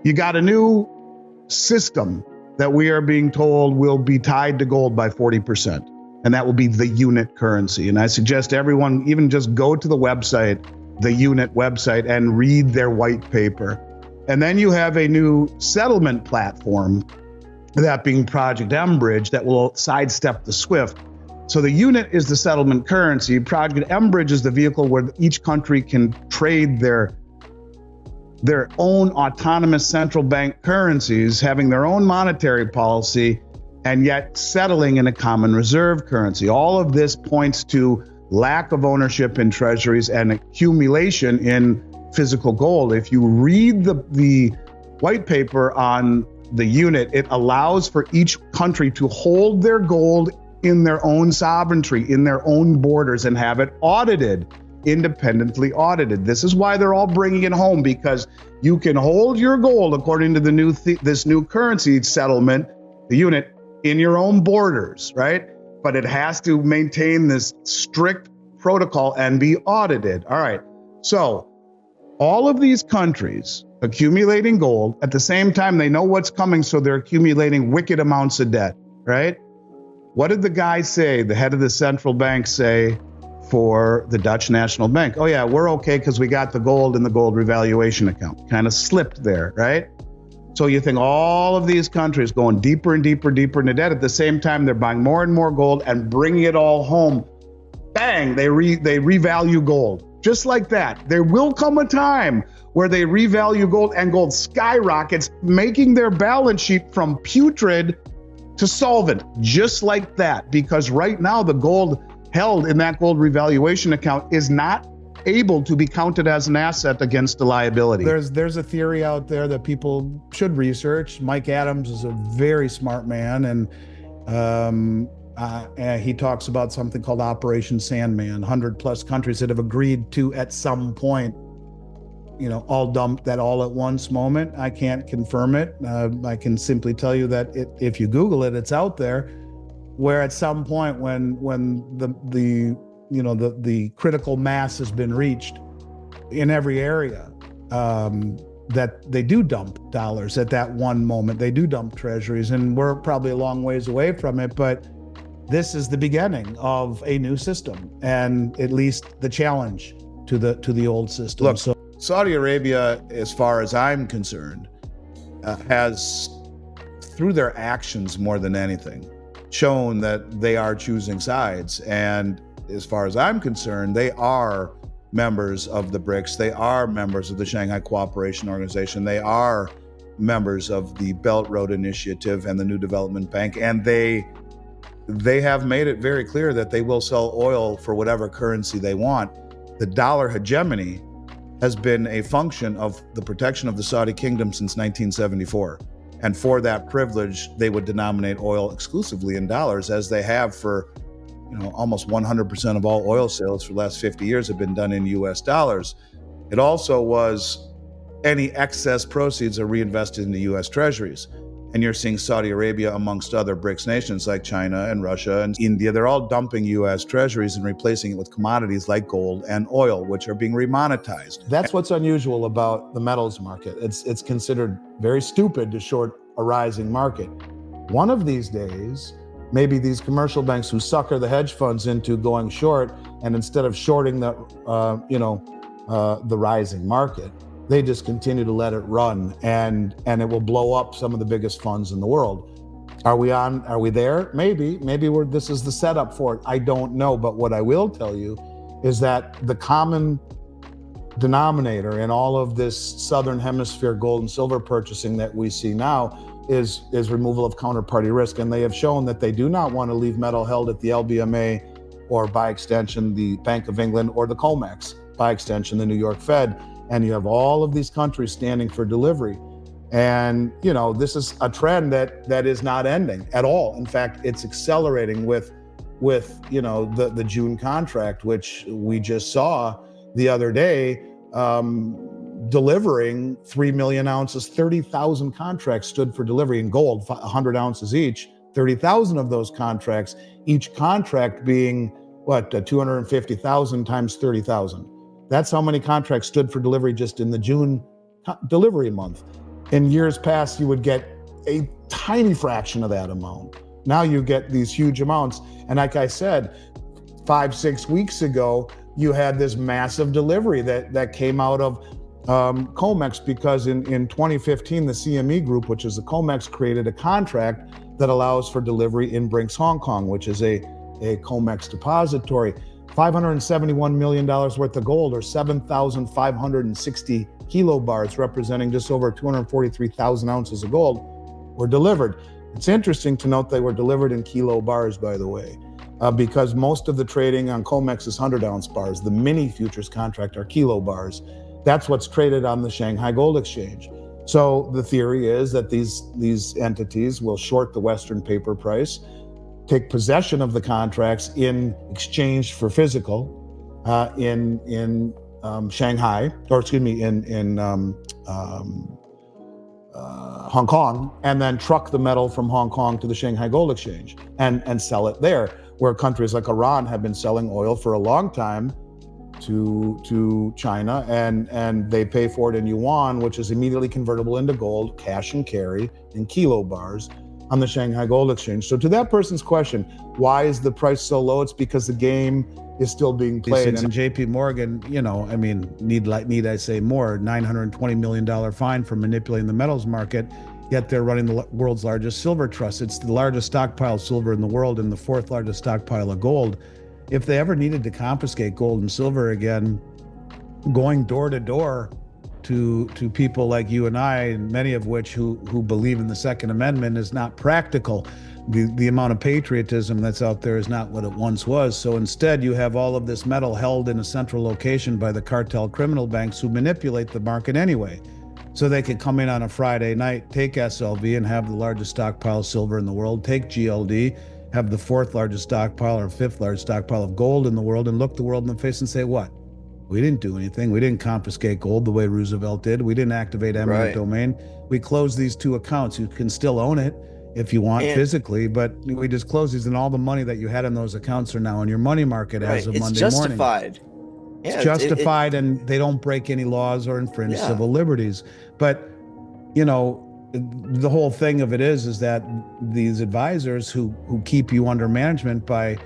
You got a new system that we are being told will be tied to gold by 40%, and that will be the unit currency. And I suggest everyone even just go to the website, the unit website, and read their white paper. And then you have a new settlement platform, that being Project MBridge, that will sidestep the SWIFT. So the unit is the settlement currency. Project MBridge is the vehicle where each country can trade their own autonomous central bank currencies, having their own monetary policy, and yet settling in a common reserve currency. All of this points to lack of ownership in treasuries and accumulation in physical gold. If you read the white paper on the unit, it allows for each country to hold their gold in their own sovereignty, in their own borders, and have it audited, independently audited. This is why they're all bringing it home, because you can hold your gold according to the this new currency settlement, the unit, in your own borders, right? But it has to maintain this strict protocol and be audited. All right. So all of these countries accumulating gold, at the same time, they know what's coming, so they're accumulating wicked amounts of debt, right? What did the guy say, the head of the central bank say for the Dutch National Bank? Oh yeah, we're okay because we got the gold in the gold revaluation account. Kind of slipped there, right? So you think all of these countries going deeper and deeper, deeper into debt. At the same time, they're buying more and more gold and bringing it all home. Bang, they revalue gold. Just like that. There will come a time where they revalue gold and gold skyrockets, making their balance sheet from putrid to solvent, just like that. Because right now, the gold held in that gold revaluation account is not able to be counted as an asset against a liability. There's a theory out there that people should research. Mike Adams is a very smart man, and he talks about something called Operation Sandman. 100+ countries that have agreed to, at some point, all dump that all at once moment. I can't confirm it. I can simply tell you that if you Google it, it's out there. Where at some point, when the critical mass has been reached in every area, that they do dump dollars at that one moment. They do dump treasuries, and we're probably a long ways away from it, but this is the beginning of a new system, and at least the challenge to the old system. Look, so Saudi Arabia, as far as I'm concerned, has, through their actions more than anything, shown that they are choosing sides. And as far as I'm concerned, they are members of the BRICS. They are members of the Shanghai Cooperation Organization. They are members of the Belt Road Initiative and the New Development Bank. And they have made it very clear that they will sell oil for whatever currency they want. The dollar hegemony has been a function of the protection of the Saudi kingdom since 1974. And for that privilege, they would denominate oil exclusively in dollars, as they have for almost 100% of all oil sales for the last 50 years have been done in US dollars. It also was any excess proceeds are reinvested into US treasuries. And you're seeing Saudi Arabia, amongst other BRICS nations like China and Russia and India, they're all dumping US treasuries and replacing it with commodities like gold and oil, which are being remonetized. That's what's unusual about the metals market. It's considered very stupid to short a rising market. One of these days, maybe these commercial banks who sucker the hedge funds into going short, and instead of shorting the rising market, they just continue to let it run, and it will blow up some of the biggest funds in the world. Are we there? Maybe this is the setup for it. I don't know. But what I will tell you is that the common denominator in all of this Southern Hemisphere gold and silver purchasing that we see now is removal of counterparty risk. And they have shown that they do not want to leave metal held at the LBMA, or by extension, the Bank of England, or the COMEX, by extension, the New York Fed. And you have all of these countries standing for delivery. And, this is a trend that is not ending at all. In fact, it's accelerating with the June contract, which we just saw the other day, delivering 3 million ounces, 30,000 contracts stood for delivery in gold, 100 ounces each, 30,000 of those contracts, each contract being 250,000 times 30,000. That's how many contracts stood for delivery just in the June delivery month. In years past, you would get a tiny fraction of that amount. Now you get these huge amounts. And like I said, 5-6 weeks ago, you had this massive delivery that came out of COMEX, because in 2015, the CME group, which is the COMEX, created a contract that allows for delivery in Brinks, Hong Kong, which is a COMEX depository. $571 million worth of gold, or 7,560 kilobars, representing just over 243,000 ounces of gold, were delivered. It's interesting to note they were delivered in kilobars, by the way, because most of the trading on COMEX is 100-ounce bars. The mini futures contract are kilobars. That's what's traded on the Shanghai Gold Exchange. So the theory is that these entities will short the Western paper price, take possession of the contracts in exchange for physical in Shanghai, or excuse me, in Hong Kong, and then truck the metal from Hong Kong to the Shanghai Gold Exchange and sell it there, where countries like Iran have been selling oil for a long time to China, and they pay for it in yuan, which is immediately convertible into gold, cash and carry in kilobars on the Shanghai Gold Exchange. So to that person's question, why is the price so low? It's because the game is still being played. And JP Morgan, I mean, need I say more, $920 million fine for manipulating the metals market, yet they're running the world's largest silver trust. It's the largest stockpile of silver in the world and the fourth largest stockpile of gold. If they ever needed to confiscate gold and silver again, going door to door to people like you and I, and many of which who believe in the Second Amendment, is not practical. The amount of patriotism that's out there is not what it once was. So instead, you have all of this metal held in a central location by the cartel criminal banks who manipulate the market anyway. So they could come in on a Friday night, take SLV and have the largest stockpile of silver in the world, take GLD, have the fourth largest stockpile or fifth largest stockpile of gold in the world, and look the world in the face and say, what? We didn't do anything. We didn't confiscate gold the way Roosevelt did. We didn't activate eminent domain. We closed these two accounts. You can still own it if you want physically, but we just closed these, and all the money that you had in those accounts are now in your money market as of Monday morning. Yeah, it's justified, and they don't break any laws or infringe civil liberties. But, the whole thing of it is that these advisors who keep you under management by,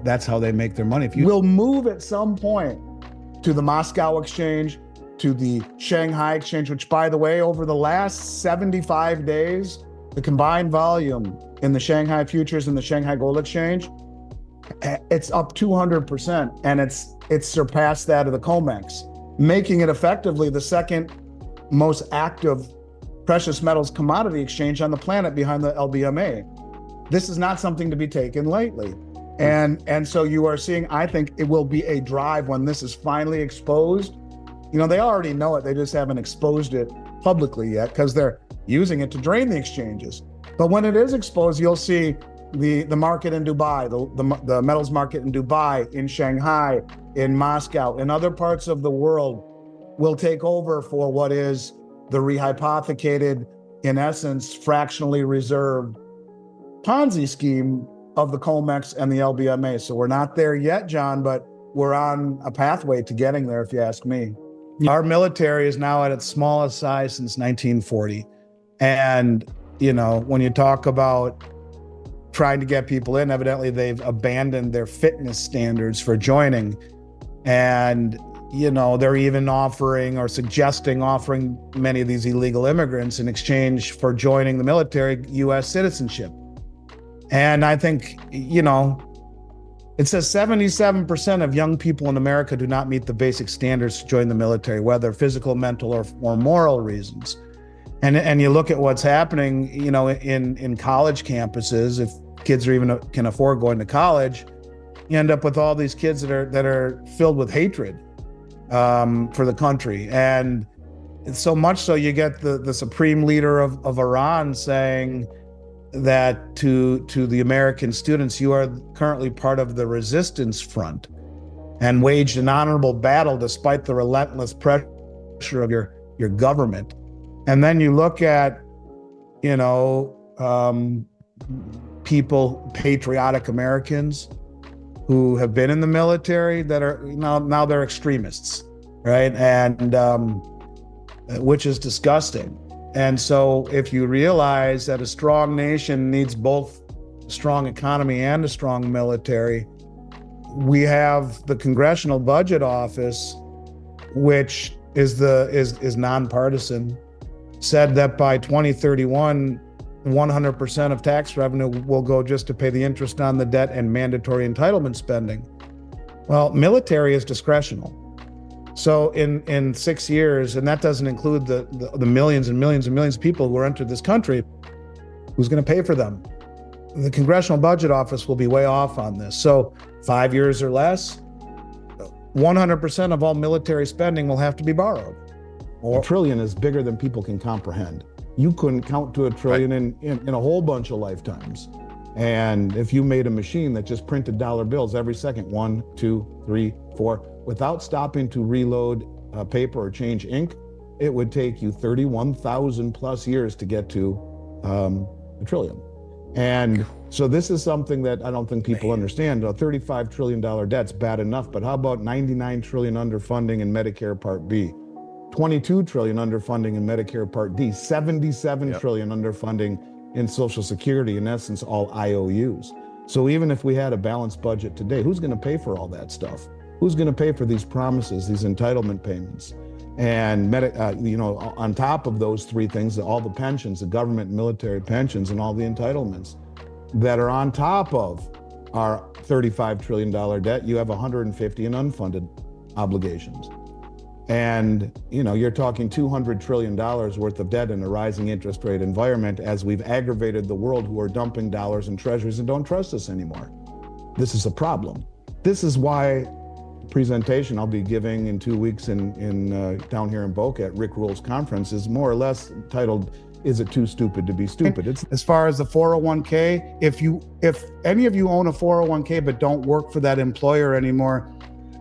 that's how they make their money. If you will move at some point to the Moscow exchange, to the Shanghai exchange, which, by the way, over the last 75 days, the combined volume in the Shanghai futures and the Shanghai Gold Exchange, it's up 200%, and it's surpassed that of the COMEX, making it effectively the second most active precious metals commodity exchange on the planet behind the LBMA. This is not something to be taken lightly. And so you are seeing, I think it will be a drive when this is finally exposed. They already know it. They just haven't exposed it publicly yet because they're using it to drain the exchanges. But when it is exposed, you'll see the market in Dubai, the metals market in Dubai, in Shanghai, in Moscow, in other parts of the world will take over for what is the rehypothecated, in essence, fractionally reserved Ponzi scheme of the COMEX and the LBMA. So we're not there yet, John, but we're on a pathway to getting there, if you ask me. Our military is now at its smallest size since 1940. And, when you talk about trying to get people in, evidently they've abandoned their fitness standards for joining. And, they're even offering many of these illegal immigrants in exchange for joining the military, U.S. citizenship. And I think, it says 77% of young people in America do not meet the basic standards to join the military, whether physical, mental, or moral reasons. And you look at what's happening, in college campuses, if kids are even can afford going to college, you end up with all these kids that are filled with hatred for the country. And so much so you get the supreme leader of Iran saying that to the American students, you are currently part of the resistance front and waged an honorable battle despite the relentless pressure of your government. And then you look at, people, patriotic Americans who have been in the military that are now they're extremists, right? And which is disgusting. And so if you realize that a strong nation needs both a strong economy and a strong military, we have the Congressional Budget Office, which is nonpartisan, said that by 2031, 100% of tax revenue will go just to pay the interest on the debt and mandatory entitlement spending. Well, military is discretional. So in 6 years, and that doesn't include the millions and millions and millions of people who are entered this country, who's going to pay for them? The Congressional Budget Office will be way off on this. So 5 years or less, 100% of all military spending will have to be borrowed. A trillion is bigger than people can comprehend. You couldn't count to a trillion in a whole bunch of lifetimes. And if you made a machine that just printed dollar bills every second, 1, 2, 3, 4, without stopping to reload paper or change ink, it would take you 31,000 plus years to get to a trillion. And so this is something that I don't think people understand. A $35 trillion debt's bad enough, but how about 99 trillion underfunding in Medicare Part B? 22 trillion underfunding in Medicare Part D, 77 trillion underfunding in Social Security, in essence, all IOUs. So even if we had a balanced budget today, who's going to pay for all that stuff? Who's going to pay for these promises, these entitlement payments? And on top of those three things, all the pensions, the government and military pensions, and all the entitlements that are on top of our $35 trillion debt, you have 150 in unfunded obligations. And you're talking $200 trillion worth of debt in a rising interest rate environment, as we've aggravated the world who are dumping dollars in treasuries and don't trust us anymore. This is a problem. This is why presentation I'll be giving in 2 weeks in down here in Boca at Rick Rule's conference is more or less titled, "Is it too stupid to be stupid?" It's as far as the 401k, if any of you own a 401k but don't work for that employer anymore,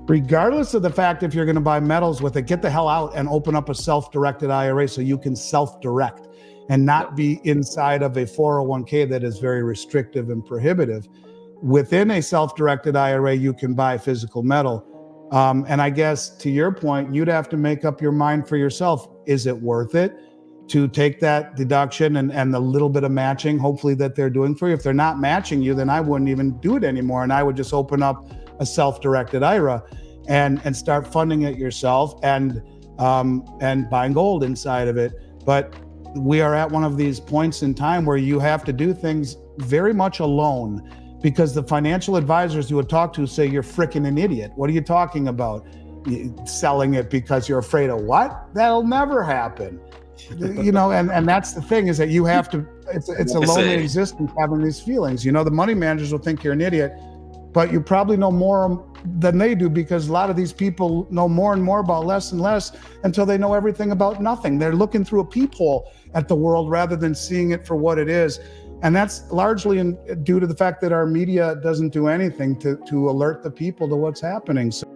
regardless of the fact if you're going to buy metals with it, get the hell out and open up a self-directed IRA so you can self-direct and not be inside of a 401k that is very restrictive and prohibitive. Within a self-directed IRA, you can buy physical metal. And I guess to your point, you'd have to make up your mind for yourself. Is it worth it to take that deduction and the little bit of matching, hopefully, that they're doing for you? If they're not matching you, then I wouldn't even do it anymore. And I would just open up a self-directed IRA and start funding it yourself and buying gold inside of it. But we are at one of these points in time where you have to do things very much alone, because the financial advisors you would talk to say, you're freaking an idiot. What are you talking about? Selling it because you're afraid of what? That'll never happen. And that's the thing, is that you have to, it's a lonely existence having these feelings. The money managers will think you're an idiot, but you probably know more than they do, because a lot of these people know more and more about less and less until they know everything about nothing. They're looking through a peephole at the world rather than seeing it for what it is. And that's largely due to the fact that our media doesn't do anything to alert the people to what's happening. So